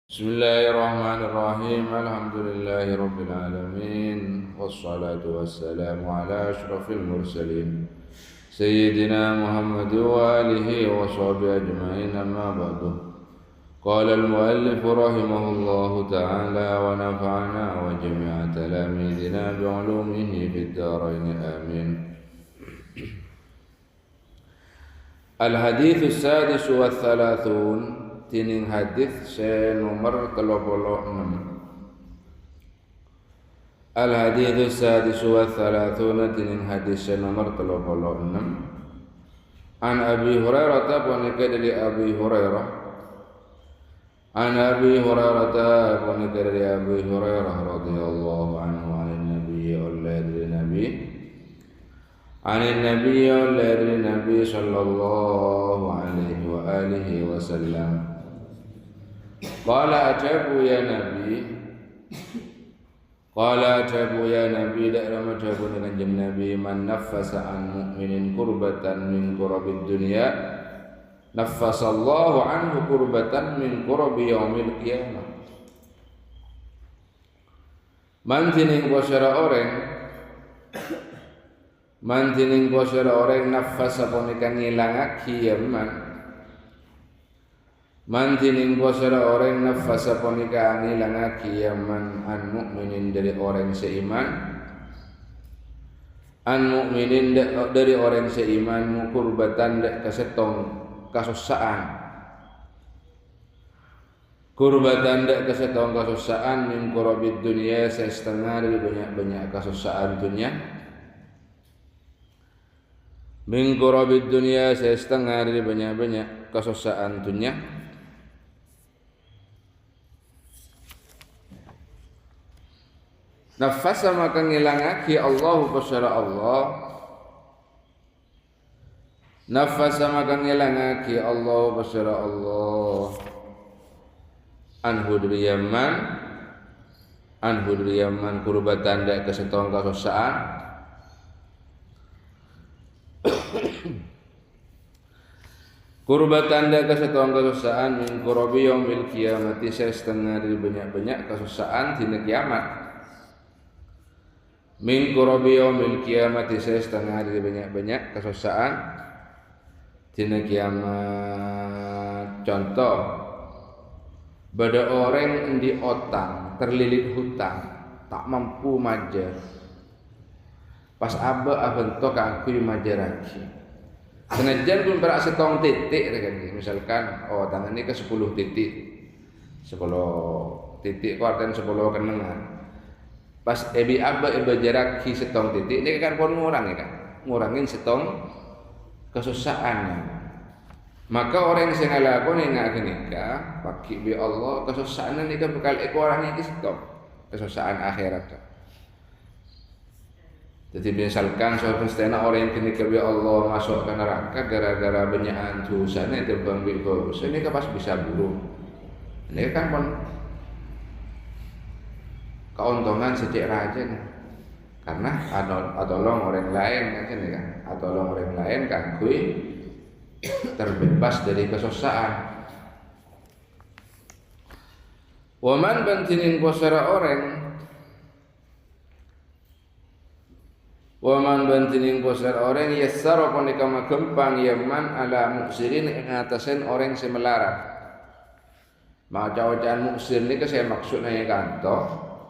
Bismillahirrahmanirrahim. Alhamdulillahi alamin. Wassalatu wassalamu ala asyrafil mursalin Sayyidina Muhammad wa alihi wa sahbihi ajma'in, amma ba'du. Qala al-muallif rahimahullahu ta'ala wa nafa'ana wa jami'a talamidina bi'ulumihi fid dharain amin. Al-hadithu sadis wa thalathun, tining hadis nomor 36. Al-hadithu sadis wa thalathun, tining hadis nomor 36. An Abi Hurairah, panika dari Abi Hurairah. An Abi Hurairah, panika dari Abi Hurairah radhiyallahu anhu, an Nabi alladhi Nabi عن النبي الذي النبي صلى الله عليه وآله وسلم قال أجابوا يا نبي دائما أجابوا dengan Nabi, man nafasa an mu'minin kurbatan min kurabi dunya nafasallahu anhu kurbatan min kurabi yaumil qiyamah. Man tining bosara orang nafasa ponika ngilangaki yaman. Man tining bosara orang nafasa ponika ngilangaki yaman an mukminin dari orang seiman. An mukminin dari orang seiman mukurbatan kasetong kasusaan. Kurbatan kasetong kasusaan min kurabid dunia, setengah dari banyak kasusaan dunia. Min kurabid dunia, setengah dari banyak kesusaan dunia. Nafasa maka ngilangaki Allah pasara Allah. Nafasa maka ngilangaki Allah pasara Allah. Anhu dari Yaman kurbatan dak kesetong kesusaan. Kurbatan dak kesetong kesusaan min kurabi yaumil qiyamati, setengah dari banyak kesusaan dina kiamat. Min kurabi yaumil qiyamati, setengah dari banyak kesusaan dina kiamat. Contoh, bada orang di otang, terlilit hutang, tak mampu majar. Pas abentok aku majaraki. Senajan pun berak setong titik kan, misalkan tangan ini ke 10 titik. 10 titik kok artinya 10 kenangan. Pas jarak setong titik ini kan pun ngurangin setong kesusahannya. Maka orang yang ngalakoni nikah pakai bi Allah, kesusahan ini kan bakal orang iki setong kesusahan akhirat. Jadi misalkan suatu setengah orang yang kini kerja Allah masuk ke neraka gara-gara banyak dosanya terbang bego, ini kan pas bisa buruk. Ini kan pun keuntungan sejak raja kan, karena atolong orang lain kan ini kan, atolong orang lain kan kui terbebas dari kesusahan. Waman bantinin posera orang. Waman bantining posar orang yassara ponika magempang yaman ala muksirin ing atasen orang sing melarat. Maca-wacaan muksir niki saya maksudnya kanto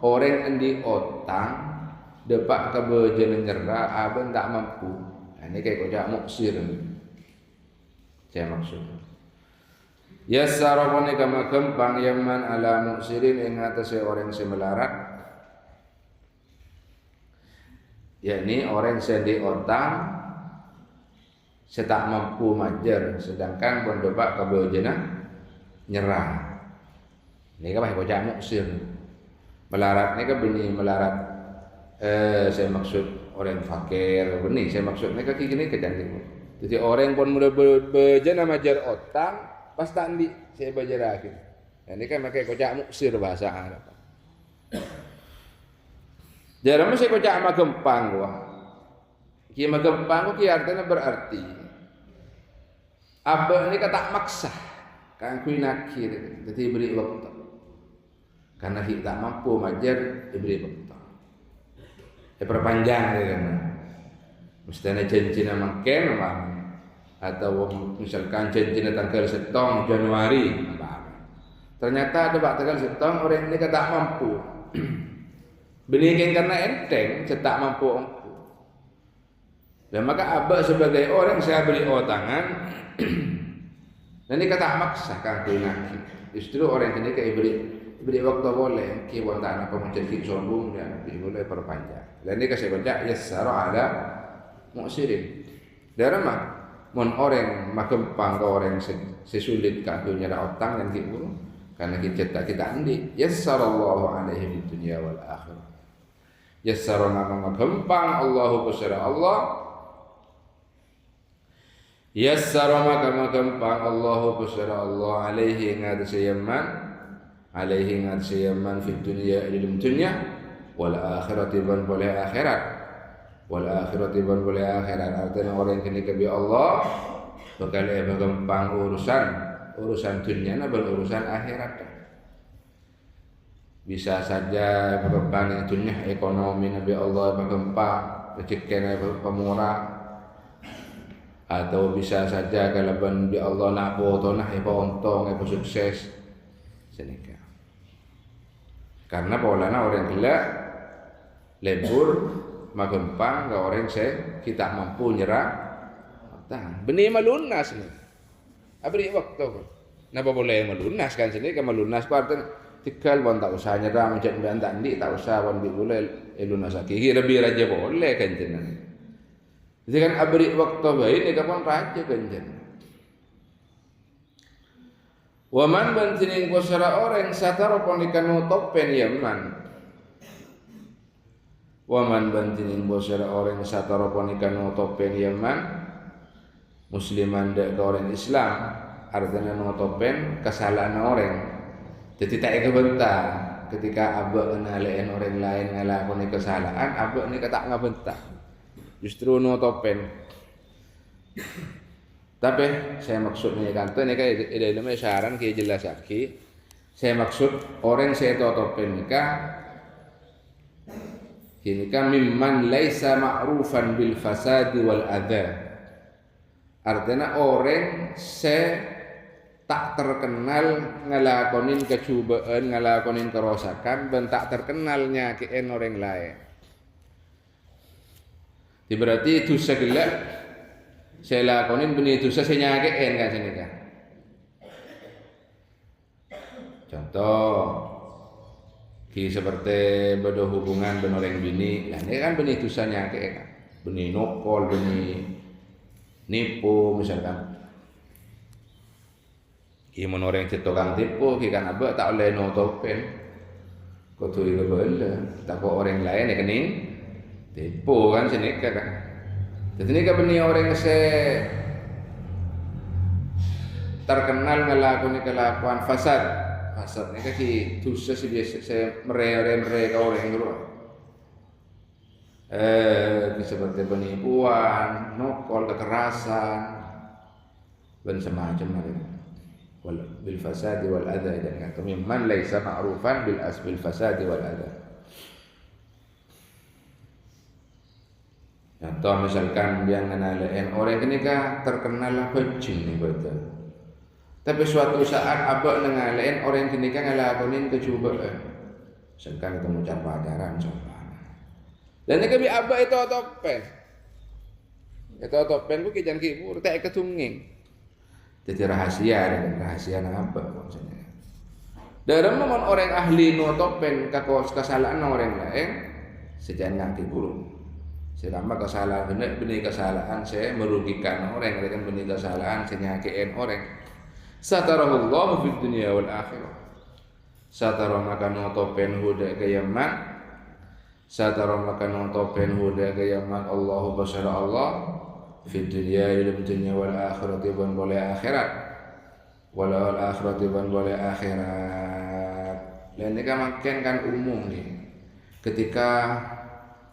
orang endi otang depak kebejen nyerah aben tak mampu. Nah, ini kayak kocak muksir. Saya maksud. Yassara ponika magempang yaman ala muksirin ing atase orang sing melarat. Yakni orang sendi otang setak mampu majer, sedangkan bondobak kabojena nyerah. Ini kan bocah muksir. Melarat ini kan benih melarat. Saya maksud orang fakir, benih. Saya maksud mereka gini kecantik. Jadi orang pun muda bejana majer otang, pas tandi saya bajer akhir. Ini kan pakai kocak muksir bahasa Arab. Jarang masih kocak magempang gua. Ki magempang ki artinya berarti apa ini kata maksa, kan kui nakir, jadi beri waktu. karena kita tak mampu majar diberi waktu. Perpanjang dia kan. Mestinya janjina makin atau misalkan janjina tanggal 1 Januari, ternyata ada tanggal 1 orang ini tak mampu. Belikan karena enteng, tak mampu. Dan maka abah sebagai orang saya beri tangan, dan ini kata maksa kan laki. Justru orang ini kayak beri waktu boleh, kiwan tak apa mencari sombong dan dimulai perpanjang. Dan ini kasih baca yassara ala muksirin. Dari mana? Mon orang makempang ke orang sesulit kagunya ada utang dan gitu. Karena kita andi yassarallahu alaihi fid dunya wal akhirah. Yassara nama makempang Allahu kusara Allah. Yassara maka gampang Allahu kusara Allah alaihi ngad sayaman fid dunya ilm dunya wal akhirati ban boleh akhirat artinya orang kini kebi Allah bakal gampang urusan dunia na urusan akhirat. Bisa saja gampang dunia ekonomi nabi Allah gampang rezeki pemurah, atau bisa saja kalau di Allah nak potong untung sukses senika. Karena polana orang gila lebur magempang ke orang kita mampu nyerah utang. Benih malunas ni. Abri waktu. Napa boleh malunas kan sini ke malunas parten tikal bon tak usah nyerah mencet ben tak ndi tak usah bon boleh lunas lagi. Lebih raja boleh kan jenengan. Jadi kan abri waktu baik ni kapan raja kanjen. Waman bantining kusara orang satara ponikan topen Yaman. Waman bantining kusara orang satara ponikan topen Yaman. Musliman dek orang Islam artinya topen kesalahan orang. Jadi tak kebentah ketika abak kenalain orang lain ngalakoni kesalahan abak ni kata ngabentah. Justru topen. Tapi saya maksudnya kan tu ni kan dalam syaran ke jelas lagi. Saya maksud orang saya topen nikah. Ini kan mimman laisa ma'rufan bil fasadi wal adha. Artinya orang saya tak terkenal ngelakonin kecubaan, ngelakonin kerosakan dan tak terkenalnya ke orang lain. Jadi berarti itu segelak saya lakonin benih itu saya nyakein kan sini kan. Contoh, seperti berhubungan dengan orang bini, nah ini kan benih itu saya nyakein kan. Benih nokol, benih nipu misalkan. Imun orang cetukang tipu, kan abah tak boleh notopen. Kau tuh itu boleh, tak kau orang lain ya kening. Tipu kan sini kan. Jadi ini kan benih orang yang terkenal ngelakuin kelakuan fasad. Fasad ini kan dosa sih biasa saya mereka orang itu. Seperti penipuan, nokol, kekerasan, dan semacam itu. Bil fasadi wal adha dan kata mimman laisa ma'rufan bil fasadi wal adha. Contoh misalkan dia ngenalain orang ini kan terkenal lah bajing nih betul. Tapi suatu saat abah ngenalain orang ini kan ngelakonin kecubaan. Misalkan itu mengucap pacaran coba. Dan ini kebi abah itu topen. Itu topen bu kijan kibur tak ketunging. Jadi rahasia apa maksudnya. Dalam momen orang ahli no topen kakos kesalahan orang lain sejangan kibur. Selama kesalahan benih kesalahan saya merugikan orang, dengan benih kesalahan saya nyakiin orang. Satarahullahu fid dunya wal akhirah. Satara maka notopen huda ke Yaman. Satara maka notopen huda ke Yaman Allahu basara Allah fid dunya ilm dunya wal akhirati ban boleh akhirat. Wal akhirati ban boleh akhirat. Dan ini kan makin kan umum nih. Ketika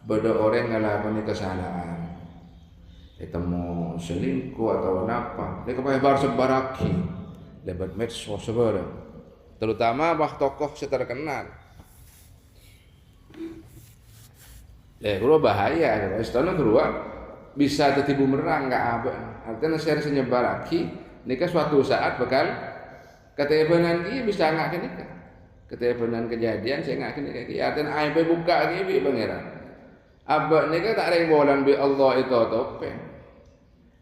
beda orang ngalamin kesalahan, ketemu selingkuh atau apa, dia kepada bar sebaraki, lebat medsos sebarang. Terutama bah tokoh seterkenal, Kedua bahaya, istana kedua bisa jadi bumerang nggak abek. Artinya share senyebar lagi, nikah suatu saat bakal ketebanan dia bisa nggak nikah. Ketebanan kejadian saya nggak nikah. Artinya aib buka lagi bi pangeran. Abek nikah tak ada yang bolan bi Allah itu topeng.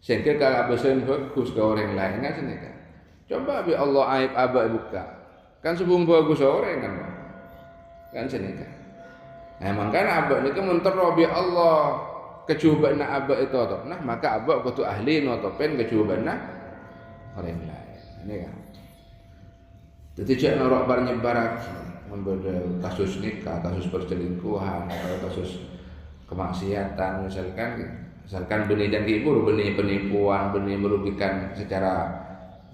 Sehingga kalau besen bagus ke orang lain nggak nikah. Coba bi Allah aib abek buka, kan sebelum bagus orang kan nikah. Emang kan abak ni mentero bi Allah kecuba nak abak itu atau nah maka abak kutu ahli notopen kecuba nak orang lain ini kan. Jadi cek norok bar nyebar lagi membeda kasus nikah, kasus perselingkuhan, atau kasus kemaksiatan misalkan benih dan ibu benih penipuan, benih merugikan secara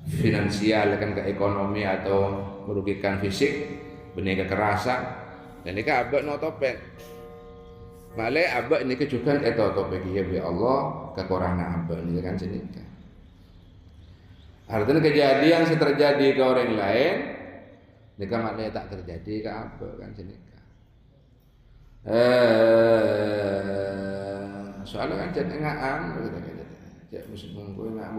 finansial kan ke ekonomi atau merugikan fisik, benih kekerasan. Dan ini kan abad notopen, malah abad ini kejukan totopen ya bi Allah kekurangan abad ini kan sini. Artinya kejadian yang terjadi ke orang lain, ini kan malah tak terjadi ke abad kan sini. Soalnya kan cek engaan, cek musim minggu enggak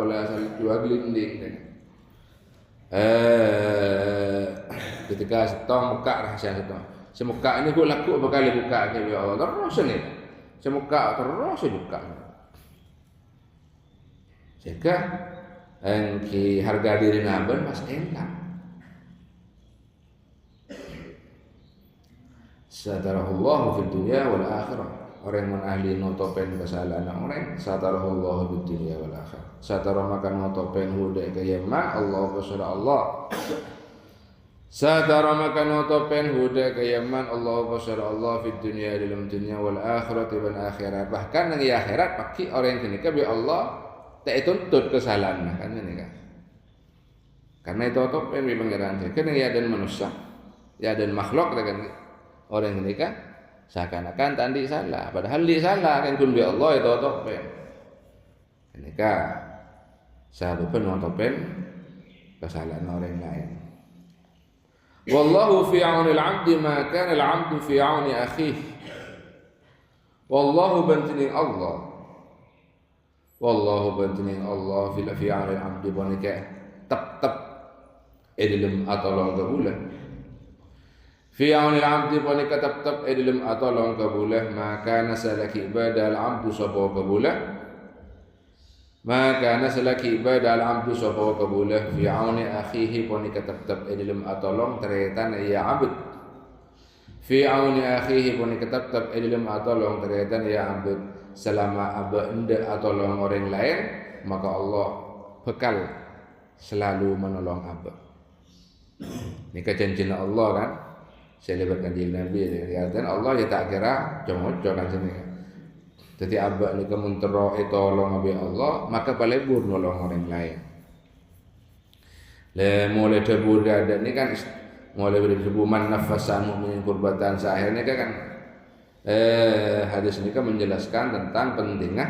bola saling jual gelinding. Ketika setong muka rahasia setong semuka ini gue laku berkali buka ke Allah terus ni semuka terus buka sehingga ki harga diri naben mas enak satarahullahu fid dunya wal akhirah. Orang yang ahli notopen kesalahan orang satarahullahu fid dunya wal akhirah. Satara makan notopen huda kayama Allah besar Allah. Satara makan notopen huda kayaman Allah besar Allah fid dunya dalam dunia wal akhirat dan akhirat. Bahkan di akhirat pasti orang yang nikah bi Allah tak tuntut kesalahan kan ini kan. Karena itu notopen bi pangeran kan ya dan manusia ya dan makhluk kan orang yang nikah seakan-akan tandi salah padahal di salah kan kun bi Allah itu notopen. Nikah sahabat notopen kesalahan orang lain. Wallahu fi 'auni al-'abdi ma kana al-'abdu fi 'auni akhihi. Wallahu bantining Allah. Wallahu bantining Allah fi 'auni al-'abdi bonika tep edilem atolong kabulah. Fi 'auni al-'abdi bonika tep edilem atolong kabulah maka nasalaki ibadah al-'abdu sabo kabulah. Maka nasalaki ibadah al-'abdu sapa kabulah fi 'auni akhihi ponika tetep dalam atolong teretan ya 'abd fi 'auni akhihi ponika tetep dalam atolong teretan ya 'abd selama abad enda atolong orang lain maka Allah bekal selalu menolong abad. Ini janji Allah kan saya libatkan di Nabi dan Allah ya tak kira jomojo kan sini. Jadi abak ni kemuntero tolong abi Allah maka palebur nolong orang lain. Le mulai debu ada ni kan mulai dari debu man nafasan mu'min kurbatan sahir ni kan hadis ini kan menjelaskan tentang pentingnya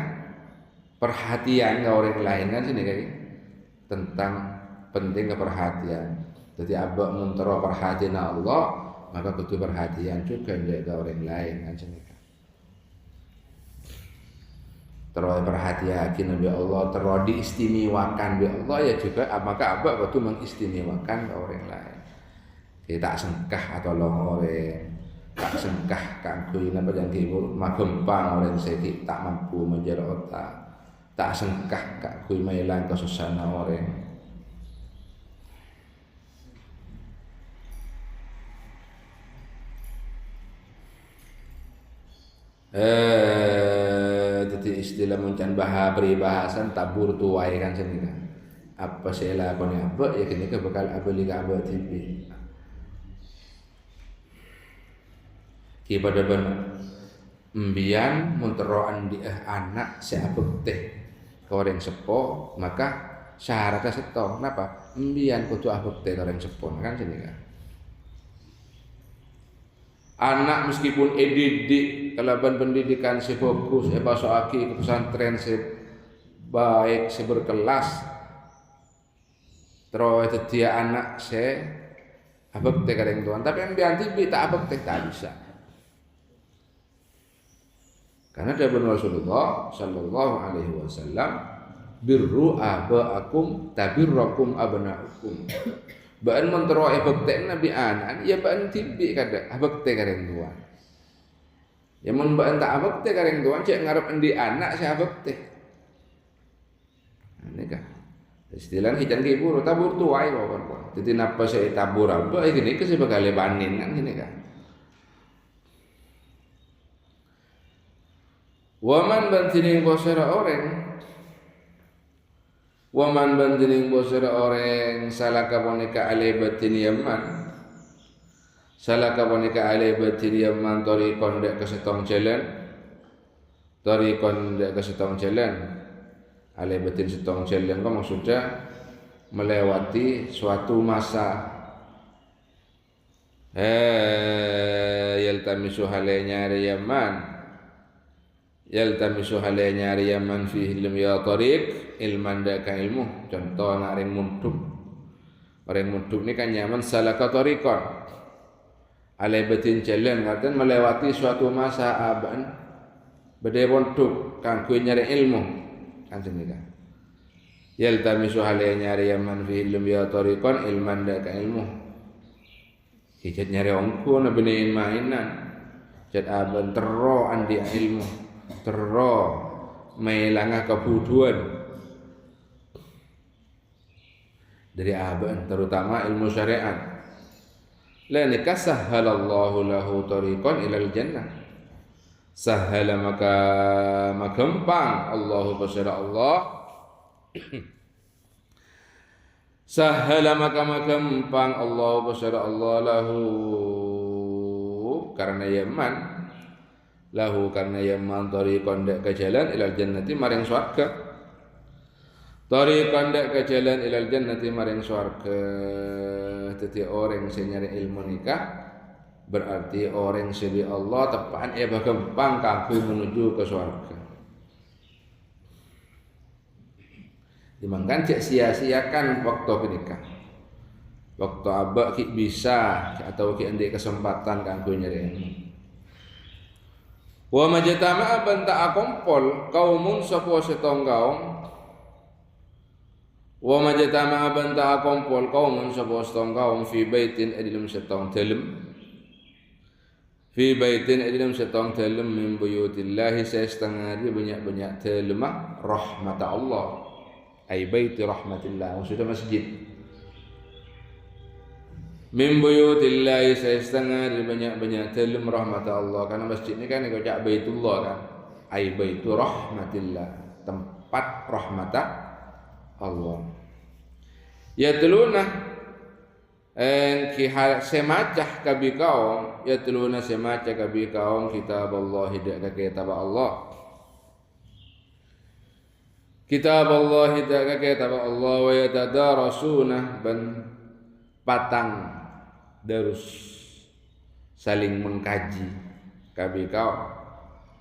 perhatian orang lain kan sini kan tentang pentingnya perhatian. Jadi abak muntero perhatian Allah maka kudu perhatian juga dari orang lain kan sini. Terus perhatian Nabi Allah terus diistimewakan oleh Allah ya juga maka abak waktu mengistimewakan orang lain. Kita tak sengkah atau orang tak sengkah kangkui napa yang kibur magempang orang sedikit tak mampu menjadi otak tak sengkah kangkui mailang kesusana orang. Jadi istilah muncan peribahasan tabur tuai kan sini kan. Apa saya lakukan apa ya kini ke bakal apa liga apa TV. Kepada benar mbian munteroan di anak siapa teh ke orang sepo maka syaratnya seto. Kenapa? Mbian kudu abek teh orang sepo kan sini kan. Anak meskipun didik kelaban pendidikan si fokus basoaki ke pesantren si baik si berkelas terus dia anak si abek teh kadang tuan tapi yang bianti tak abek teh tak bisa Karena dawuh Rasulullah sallallahu alaihi wasallam, birru abaakum tabirrakum abnaukum. Baan mentero bakte nabi anan ya baan tibi kada bakte kareng tuan. Ya mun baan tak bakte kareng tuan cek ngarep endi anak saya bakte. Ini kan istilah hijan ke ibu tabur tuai kan. Jadi napa saya tabur apa ini ke sebagai banin kan ini kan. Waman bantining bosera orang salaka bonika alibatin yaman torikon dek kesetong jalan alibatin setong jalan kok maksudnya melewati suatu masa yaltamisu halenya nyari yaman fi ilm ya tariq ilman daka ilmu. Contoh nak orang munduk ni kan nyaman salaka tariqan alaibatin jalan artian melewati suatu masa aban bede munduk kanggo nyari ilmu kan senika. Yaltamisu halenya nyari yaman fi ilm ya tariqan ilman daka ilmu. Kijat nyari ongko na benein mainan jat aban tero andi ilmu tero melangah kebuduan dari aban terutama ilmu syariat. La nikah sahhalallahu lahu tariqan ilal jannah. Sahhala maka gampang Allahu basara Allah. Sahhala maka gampang Allahu basara Allah lahu karena yaman lahu karena yaman tariqan dek ke jalan ilal jannati maring swarga. Tariqan dek ke jalan ilal jannati maring swarga. Dadi orang sing nyari ilmu nikah berarti orang sebi Allah tepaan gampang kanggo menuju ke swarga. Dimangkan cek sia-siakan waktu nikah. Waktu abak ki bisa atau ki ndek kesempatan kanggo nyari ilmu. Wa majtama'a banta akompol kaumun sapa setong kaum. Wa majtama'a banta akompol kaumun sapa setong kaum fi baitin adilum setong dalem. Fi baitin adilum setong dalem min buyutillahi setengah banyak-banyak dalem rahmat Allah. Ai bait rahmatillah maksudnya masjid. Min buyutillahi setengah banyak-banyak dalam rahmat Allah karena masjid ini kan kocak baitullah kan ai baitu rahmatillah tempat rahmat Allah. Ya teluna semacah kabi kaum ya teluna semacah kabi kaum kitab Allah hidak kitab Allah hidak kitab Allah wa yatadarasuna ban patang darus saling mengkaji kabi kaum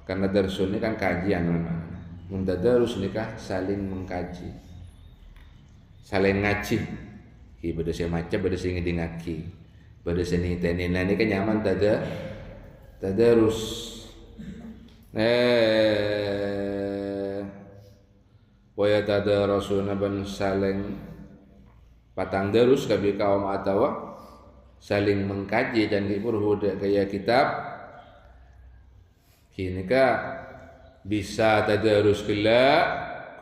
karena darus ini kan kajian namanya. Muntadarus ini kah saling mengkaji saling ngaji ki beda semaca beda sing ngaki beda seni tenina ini kan nyaman tadarus wa yatadarasuna ban saling patang darus kabi kaum atawa saling mengkaji dan diperhuda kaya kitab kini ka bisa tadarus kela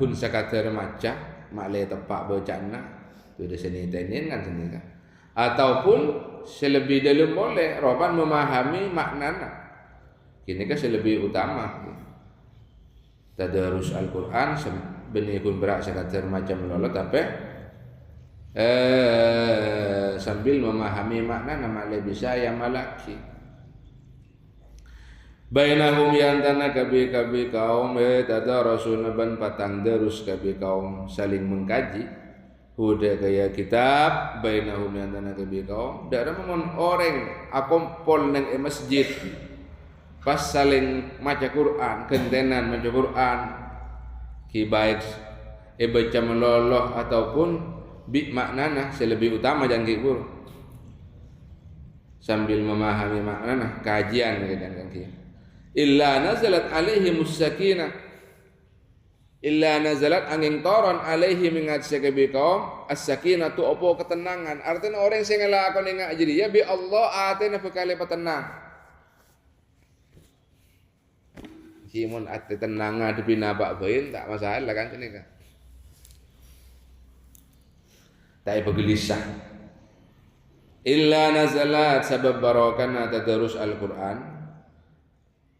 kun sakadar maca maklai tepak bacana tu di sini tenin kan sini kan ataupun selebih dalam boleh roban memahami maknana kini ka selebih utama tadarus Al-Quran benih kun berak sakadar maca melolot tapi sambil memahami makna nama bisa yang malaki bainahum yantana kabi kaum tadarasuna ban patang darus kabi kaum saling mengkaji huda kaya kitab bainahum yantana kabi kaum dara memon orang akompol nang masjid pas saling maca Quran kentenan maca Quran ki baik baca meloloh ataupun bi maknana selebih utama jangan kibur sambil memahami maknana kajian kan illa nazalat alaihimus sakinah, illa nazalat angin toron alaihi mingat sekabi kaum as-sakinah tu opo ketenangan. Artinya orang sing ngelakoni ngak jadi ya bi Allah atena bekale petenang. Simun ate tenang ngadepi nabak bain tak masalah kan sini kan. Tak bergelisah. Illa nazalat sabab barakana tadarus Al-Qur'an.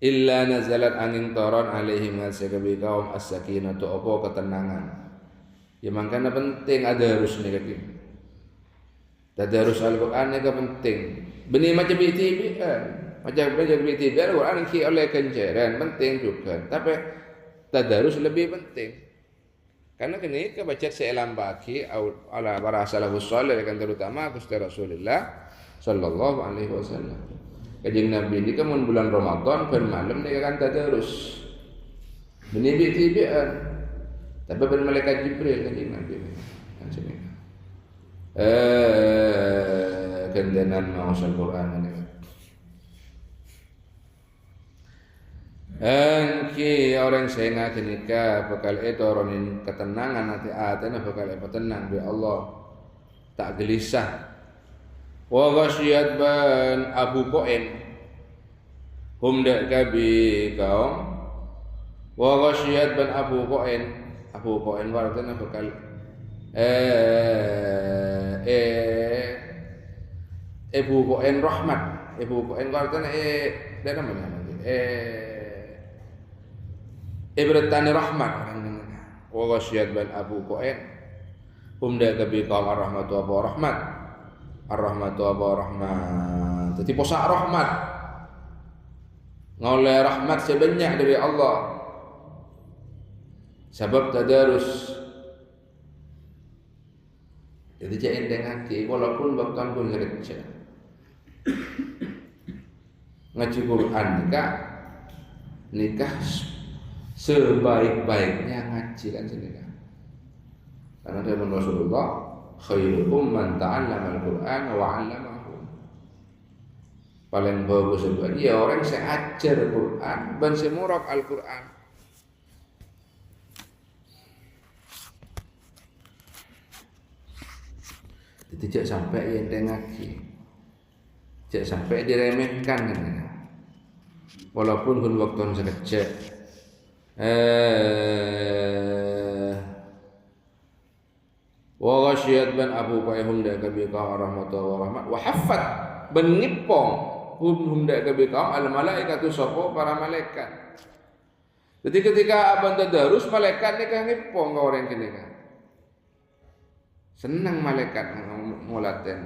Illa nazalat angin toron alaihim sekabi kaum as-sakinah tu apa ketenangan. Ya makanya penting ada harus ni kaki. Tadarus Al-Qur'an ni penting. Beni macam BTB macam BTB Al-Qur'an ki oleh kenceran penting juga. Tapi tadarus lebih penting. Karena kini kebaca seelam baki ala para salafus salih kan terutama Gusti Rasulullah sallallahu alaihi wasallam. Kanjeng Nabi ini kan bulan Ramadan bermalam dia kan tadarus. Menibik tibian. Tapi pada malaikat Jibril kanjeng Nabi. Kan sini. Kendenan mau Al-Qur'an ini. Engki orang senga kenika bakal etoronin ketenangan nanti atena bakal tenang bi Allah tak gelisah. Wa ghasyiyat ban Abu Qain hum dak kabi kaum wa ghasyiyat ban Abu Qain wartana bakal Abu Qain rahmat Abu Qain wartana dari mana Ibratani rahmat wa ghasyiyat ban Abu Qain hum dak kabi kaum ar-rahmatu wa rahmat ar-rahmatu wa rahmat. Jadi posak rahmat. Ngoleh rahmat sebanyak dari Allah. Sebab tadarus. Jadi jangan dengaki walaupun bahkan pun kerja. Ngaji Quran nikah sebaik-baiknya ngaji kan sini kan. Karena dari Rasulullah khairukum man ta'allama al-Qur'an wa 'allamahu. Paling bagus itu dia orang yang ajar Quran dan semurok Al-Quran. Tidak sampai yang dengaki, tidak sampai diremehkan kan. Walaupun pun waktu sekecil. Wa ghasyiyat ban Abu Qaihum dak kabi ka rahmatullahi wa rahmat wa haffat ban ngipong hum dak kabi ka al malaikatu sapa para malaikat. Jadi ketika abang tadarus malaikat ni kan ngipong ka orang kene kan. Senang malaikat mulaten.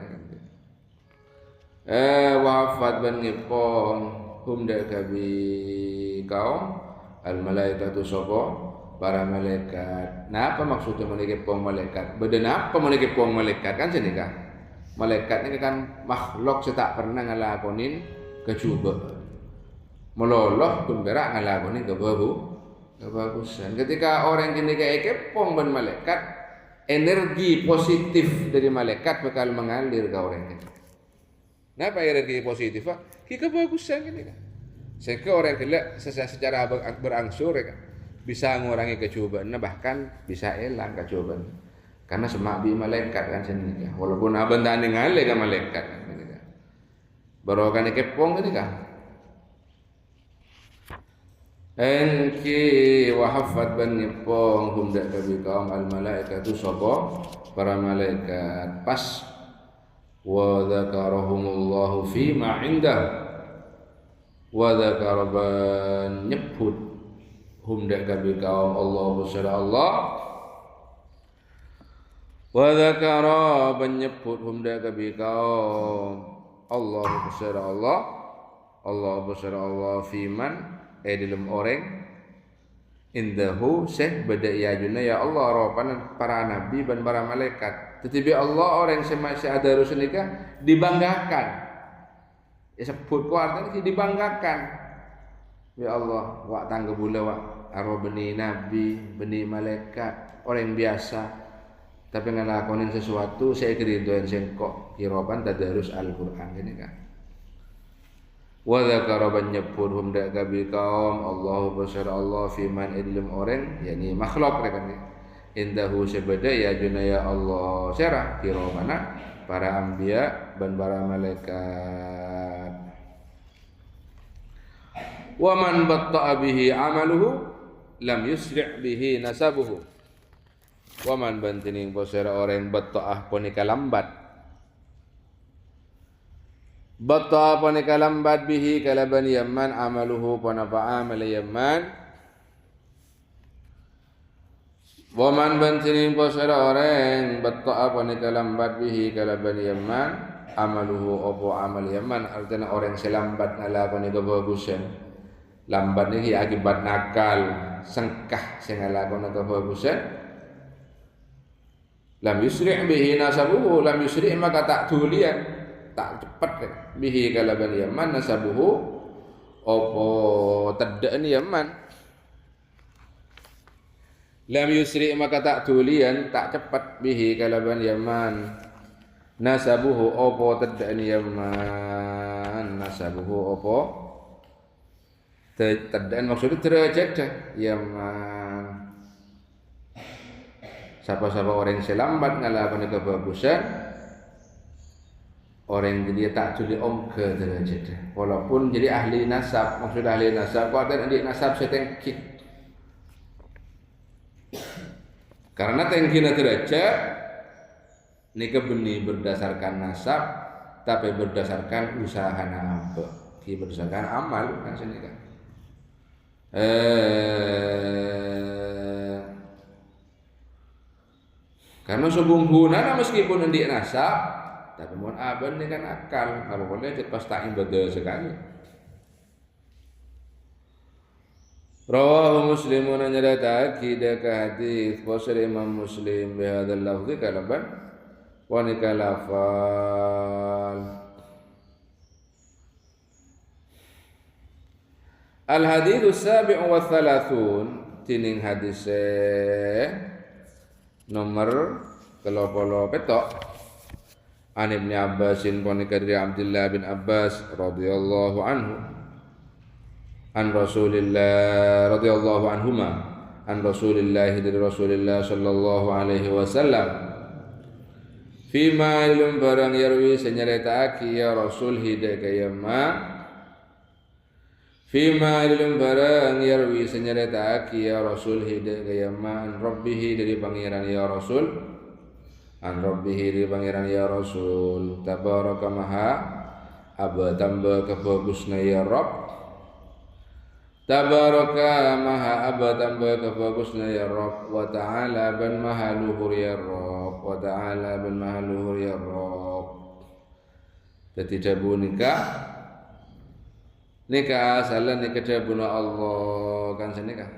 Wa haffat ban ngipong hum dak kabi kaum al malaikatu sapa para malaikat. Nah, apa maksudnya menikipong malaikat? Beda apa menikipong malaikat kan sini kan? Malaikat ini kan makhluk setak pernah ngelakonin kecubaan. Meloloh pun berak ngelakonin kebagusan. Ketika orang ini kayak kepong ben malaikat, energi positif dari malaikat bakal mengalir ke orang ini. Kenapa energi positif? Kebagusan ini kan. Sehingga orang gila secara berangsur ya kan. Bisa mengurangi kecobaan, bahkan bisa hilang kecobaan. Karena semak bi malaikat kan sini. Walaupun abang tanding ngale kan malaikat kan ini kan. Barokan kepong ini kan. Engki wa haffat ban ngepong hum dak kabi kaum al malaikatu sapa para malaikat pas wa dzakarahumullahu fi ma indah wa dzakaraban nyebut hum dak kabi kaum Allah bersama Allah wa dzakara menyebut hum dak kabi kaum Allah bersama Allah bersama Allah fiman dalam orang indahu syekh bada iyajuna ya Allah ropanan para nabi dan para malaikat. Tetapi Allah orang semasa ada rusul nikah dibanggakan. Ya sebut ku artinya dibanggakan. Ya Allah, wak tangga bula wak arwah benih nabi, benih malaikat, orang biasa. Tapi ngelakonin sesuatu saya keriduan sengkok hiropan tadarus Al-Quran ini kan. Wa dzakara banyepurhum dak kabi kaum Allahu basara Allah fi man ilm orang yani makhluk rekan indahu sebeda ya junaya Allah serah kira mana para anbiya dan para malaikat. Wa man batta'a bihi amaluhu lam yusri' bihi nasabuhu. Wa man bantining basara orang batta'ah ponika lambat. Batta panika lambat bihi kalaban yaman amaluhu panapa amal yaman. Waman bantining posara orang batta panika lambat bihi kalaban yaman amaluhu opo amal yaman artinya orang selambat ngala panika bagusan. Lambat ini akibat nakal sengkah sing ngala panika bagusan. Lam yusri' bihi nasabuhu lam yusri' maka tak dulian tak cepat bihi kalaban yaman nasabuhu opo tedaan yaman lam yusri maka tak tulian tak cepat bihi kalaban yaman nasabuhu opo tedaan yaman nasabuhu opo tedaan maksudnya derajat yaman siapa-siapa orang selambat ngalapan kebagusan orang jadi tak tuli ke derajat walaupun jadi ahli nasab maksud ahli nasab kau ada ahli nasab setengkit karena tengkina derajat nikah benih berdasarkan nasab tapi berdasarkan usaha apa berdasarkan amal kan sini kan karena sebungkuna meskipun ahli nasab tapi mohon aban ni kan akal, apa boleh pas tak ibadah sekali. Rawahu Muslimun nyerita dak hadis wasal Imam Muslim bihadzal lafzi kalaban wa nikalafal. Al hadits sabi'u wa thalathun tining hadis nomor 30 petok. An Ibn Abbasin ponika dari Abdullah bin Abbas radhiyallahu anhu an Rasulillah radhiyallahu anhuma an Rasulillah dari Rasulillah sallallahu alaihi wasallam fima ilm barang yarwi senyaritaaki ya Rasul hidayah kayama fima ilm barang yarwi senyaritaaki ya Rasul hidayah kayama an rabbihi dari pangeran ya Rasul an rabbihi dari pangeran ya Rasul tabaraka maha aba tambah kebagusna ya Rabb tabaraka maha aba tambah kebagusna ya Rabb wa ta'ala ban maha luhur ya Rabb wa ta'ala ban maha luhur ya Rabb. Jadi jabu nikah asalan nikah jabuna Allah kan senikah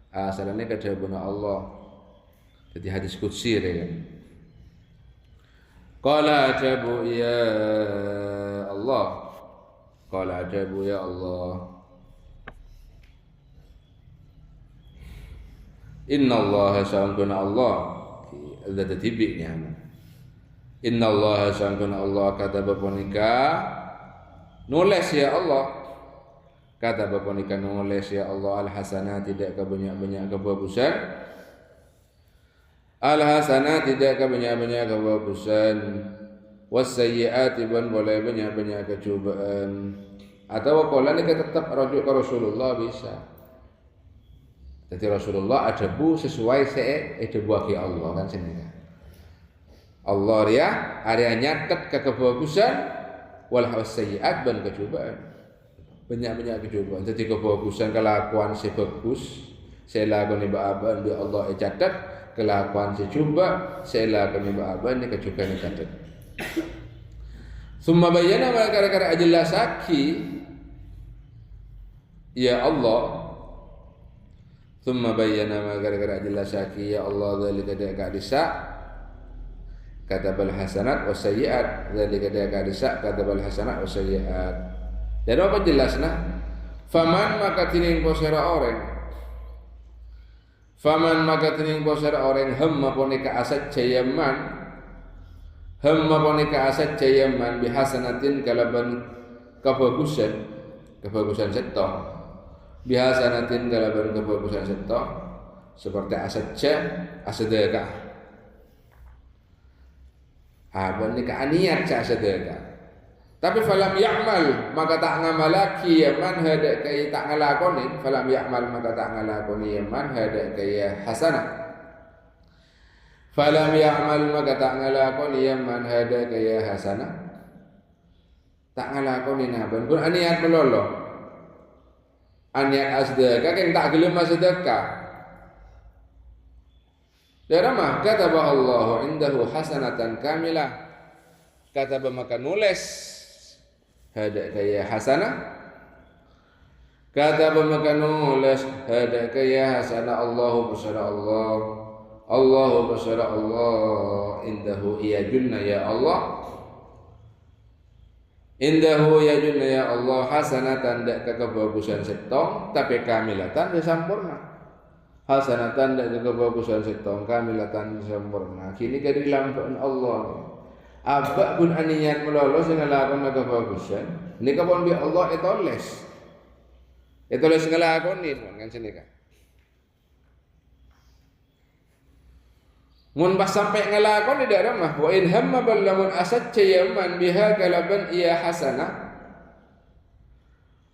asalan nikah jabuna Allah. Jadi hadis qudsi kan Qala ajabu ya Allah Qala ajabu ya Allah Inna Allah sa'ankuna Allah Zat tibiknya Inna Allah sa'ankuna Allah kata baponika nulis ya Allah kata baponika nulis ya Allah al-hasanah tidak kebanyak-banyak kebagusan al-hasanah tidak kebanyak-banyak kebagusan was-sayyi'at ban boleh banyak-banyak kecobaan atau kalau ini tetap rujuk ke Rasulullah bisa. Jadi Rasulullah ajabu sesuai buah Allah kan sini. Allah ya area nyatet ke kebagusan wal sayyi'at ban kecobaan. Banyak-banyak kecobaan. Jadi kebagusan kelakuan sebagus saya lakukan ibadah di Allah catat kelakuan secuba saya lakukan ibadah ni kecukupan catat. Summa bayyana ma kara-kara ajelasaki ya Allah Thumma bayyana ma gara-gara jelasaki ya Allah dzalika daka disa katabal hasanat was sayyiat dzalika daka disa katabal hasanat was sayyiat. Dan apa jelasna? Faman maka tining posera orang. Faman maka tining posera orang hamma ponika asad cayaman. Hamma ponika asad cayaman bihasanatin kalaban kebagusan seto bihasanatin kalaban kebagusan seto seperti asedekah abang ni niat asedekah tapi falam ya'mal maka tak ngamalaki man hada kaya tak ngalakoni falam ya'mal maka tak ngalakoni man hada kaya hasanah falam ya'mal maka tak ngalakoni man hada kaya hasanah tak ngalakoni naban pun niat melolo niat sedekah kan tak gelem sedekah dan mah kata Allah indahu hasanatan kamilah kata maka nulis hada kaya hasanah kata maka nulis hada kaya hasanah Allahu basara Allah indahu iyajunna ya Allah indahu iyajunna ya Allah hasanatan dak kebagusan setong tapi kamilatan sempurna hasanatan dak kebagusan setong kamilatan sempurna kini kadi lampuan Allah abak pun aniat melolo sing nglakon kebagusan nika pun bi Allah etoles nglakonin kan senika mun pas sampai nglakon di daerah mah wa in hamma ballamun asad yaman biha kalaban iya hasanah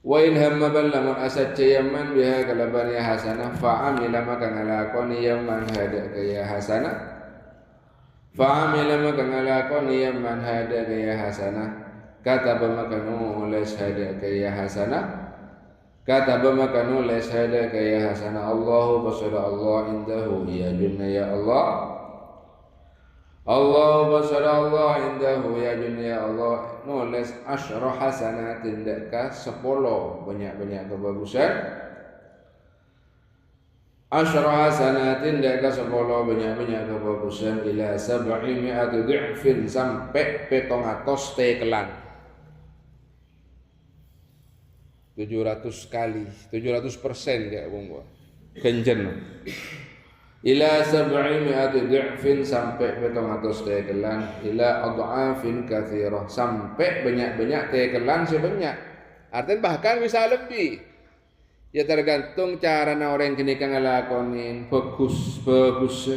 wa in hamma ballamun asad yaman biha kalaban iya hasanah fa amila maka nglakon yaman hada kaya hasanah fa'amila maka ngalakoni man hada kaya hasanah kataba maka nulis hada kaya hasanah kataba maka nulis hada kaya hasanah Allahu basara Allah indahu iyajunna ya Allah Allahu basara Allah indahu iyajunna ya Allah nulis asyra hasanatin daka 10 banyak-banyak kebagusan asyra hasanatin daka 10 banyak-banyak kebagusan ila 700 dhi'fin sampai 700 tekelan 700 kali 700% kayak wong genjen ila 700 dhi'fin sampai 700 tekelan ila adhafin katsirah sampai banyak-banyak tekelan sebanyak artinya bahkan bisa lebih. Ya tergantung cara orang kini kang ngelakonin bagus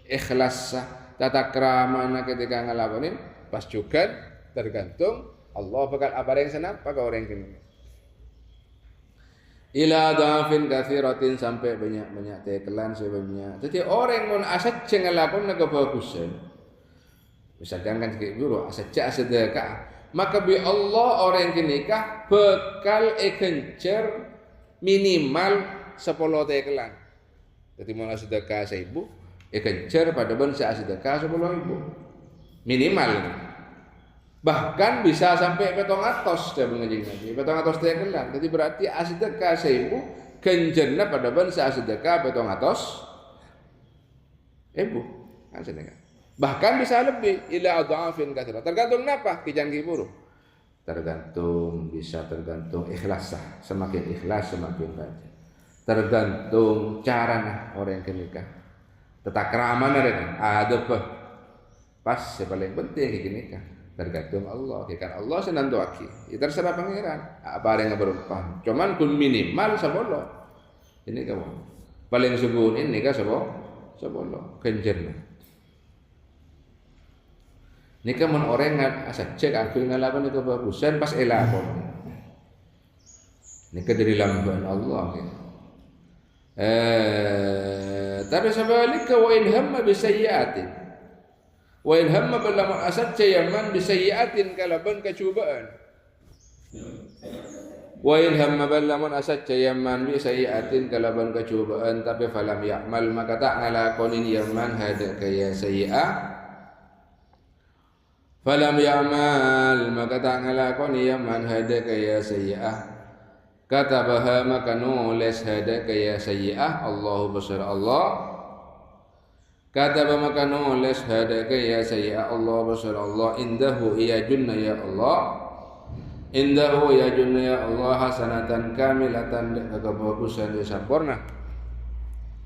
ikhlas tata krama ketika ngelakonin pas juga tergantung Allah bakal apa yang senang pakai orang kini ila dhafin katsiratin sampai banyak tekelan sebanyak jadi orang mun asad ngelakon kebagusan misalkan kan kayak guru asad sedekah maka bi Allah orang kini kah bakal kencer minimal 10 tekelan. Jadi mau sedekah 1.000, kejar pada ben sedekah 10.000. Minimal. Bahkan bisa sampai 700 dia mengajing lagi. 700 tekelan. Jadi berarti sedekah 1.000 kenjerna pada ben sedekah 700 ribu. Kan sedekah. Bahkan bisa lebih ila adhafin katsirah. Tergantung napa kijan kiburu. Tergantung ikhlas semakin ikhlas semakin banyak tergantung cara orang yang nikah tata krama ada pas yang paling penting nikah tergantung Allah kan Allah senang doaki itu terserah pangeran apa yang berupa cuman kun minimal sebolo ini kamu paling subuh ini nikah sebolo kenjerna nikah mun orang asal cek akhir ngalakan kebagusan pas elakon nikah dari lamban Allah tapi sebaliknya wa in hamma bisayyi'atin wa in hamma ballamun asad yaman bisayyi'atin kalaban kecubaan wa in hamma ballamun asad yaman bisayyi'atin kalaban kecubaan tapi falam ya'mal maka tak ngalakonin yaman hada kaya sayyi'ah falam ya'mal maka tak ngalakoni man hada kaya sayyi'ah katabaha maka nulis hada kaya sayyi'ah Allahu basara Allah kataba maka nulis hada kaya sayyi'ah Allah basara Allah indahu iyajunna ya Allah indahu iyajunna ya Allah hasanatan kamilatan dak kebagusan dia sempurna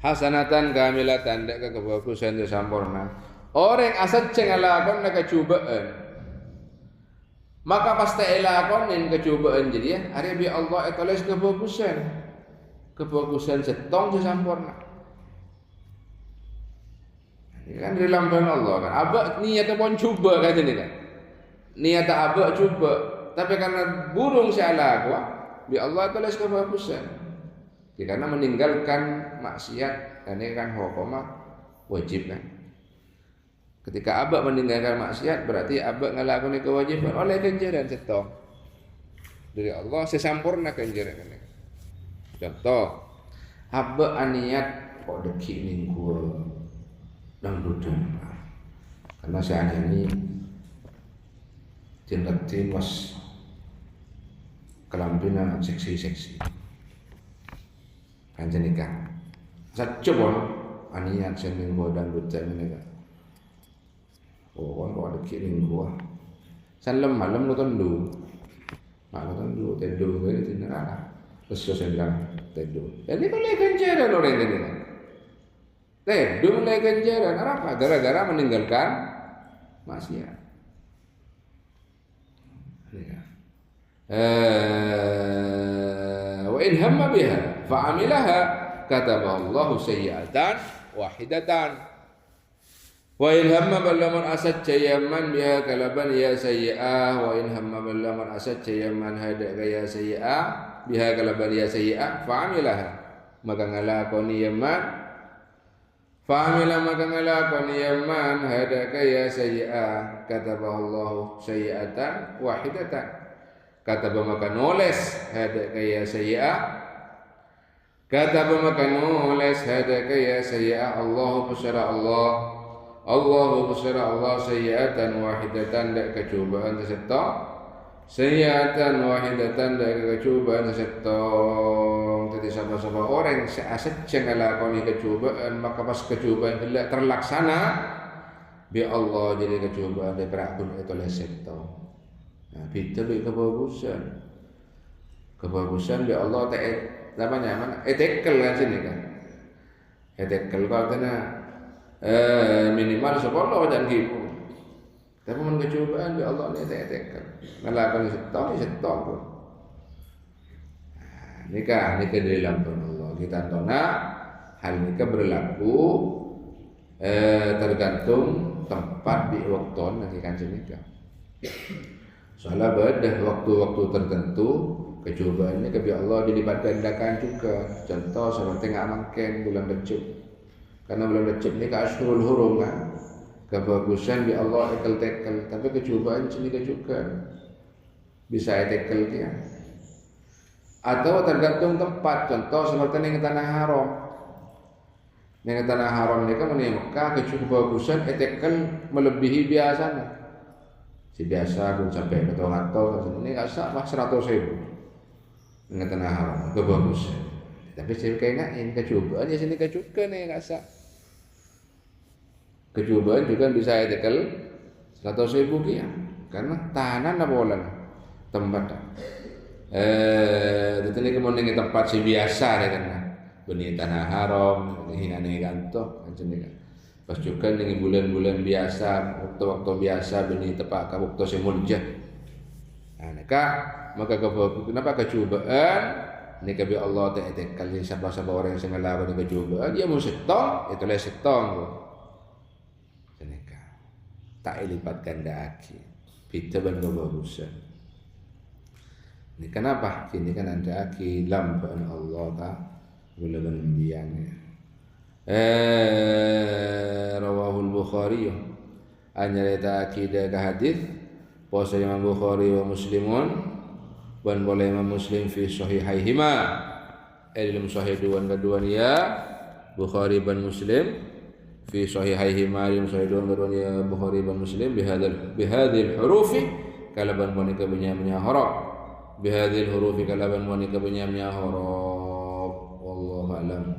hasanatan kamilatan dak kebagusan dia sempurna orang asal cengalakon nak cubaan Maka pasti elakonin kecobaan jadi ya, hari bi Allah etoles kebagusan setong sesampurna. Ini kan dari lamban Allah kan. Abak niatnya pun coba kan ini kan. Niat abak coba, tapi karena burung salah gua, bi Allah etoles kebagusan. Karena meninggalkan maksiat, ini kan hukumnya wajib kan. Ketika abak meninggalkan maksiat berarti abak ngelakoni kewajiban oleh ganjaran setong dari Allah sesampurna ganjaran ini. Contoh, abak aniat kok deki ning gua dangdutan. Karena saya ini tindakin was kelampina seksi-seksi. Kanjeng nikah. Coba aniat seneng gua dangdutan ini kan. Oh, kan kok ada kiring gua. San malam lu tendu. Malam tendu, tedu kan itu neraka. Terus sedang tedu. Jadi mulai ganjaran orang ini. Tedu mulai ganjaran. Apa? Gara-gara meninggalkan maksiat. Wa in hamma biha fa'amilaha kataballahu sayyi'atan wahidatan. Wa in hamma ballaman asad jayaman biha kalaban ya sayyi'ah. Wa in hamma ballaman asad jayaman hada ya sayyi'ah biha kalaban ya sayyi'ah fa'amilaha maka ngalakoni yaman fa'amila maka ngalakoni yaman hada ya sayyi'ah kataballahu sayyi'atan wahidatan. Kata maka nulis hada ya sayyi'ah kata maka nulis hada ya sayyi'ah Allahu bersara Allahu bersara Allah sayyi'atan wahidatan dak kecobaan sesetong sayyi'atan wahidatan dak kecobaan sesetong. Jadi sama-sama orang seaset ngelakoni kecobaan maka pas kecobaan tidak terlaksana bi Allah jadi kecobaan diprakun itu sesetong. Nah, beda dengan kebagusan bi Allah namanya mana? Etekel kan sini kan. Etekel kalau kena minimal 10 dan gitu. Tapi mun kecobaan bi Allah ni etekel. Ngelakoni setong pun. Nikah dari lampun Allah. Kita tona hal nikah berlaku tergantung tempat di waktu nanti kan nikah. Soalnya pada waktu-waktu tertentu kecobaannya kebi Allah dilipat gandakan juga. Contoh seperti ngamankan bulan Recep. Karena bulan Recep ini Ashurul Hurum kan. Kebagusan bi Allah tekel, tapi kecobaan sini juga bisa tekel dia. Atau tergantung tempat. Contoh seperti ning tanah haram. Ning tanah haram ini kan di Mekah kebagusan tekel melebihi biasanya. Si biasa pun sampai ke tol ini nggak sah 100.000 dengan tanah haram kebagusan. Tapi saya kayak ini kecobaan ya sini kecukan nih nggak sah. Kecobaan juga bisa tekel 100.000 kia karena tanah apa bolan tempat. Itu nih kemudian tempat si biasa ya kan. Benih tanah haram, ini hina gantung macam ni kan. Pas juga dengan bulan-bulan biasa, waktu-waktu biasa benih tepat ke waktu semulja. Nah, maka kenapa kecobaan? Ini kebi Allah tetekal siapa-siapa orang yang melakukan kecobaan, dia mau setong, itu lah setong. Senika tak lipat ganda aki, kita ban kebagusan. Ini kenapa? Ini kan anda aki lamban Allah ka, bulan biangnya. Rawahul Bukhari anyarita akidah ke hadis puasa Imam Bukhari wa Muslimun dan boleh Imam Muslim fi sahihaihima dalam sahih dua-duanya ya Bukhari dan Muslim fi sahihaihima dalam sahih dua-duanya Bukhari dan Muslim bihadil hurufi kalaban wanita benyamnya huruf bihadil hurufi kalaban wanita benyamnya huruf wallahu a'lam.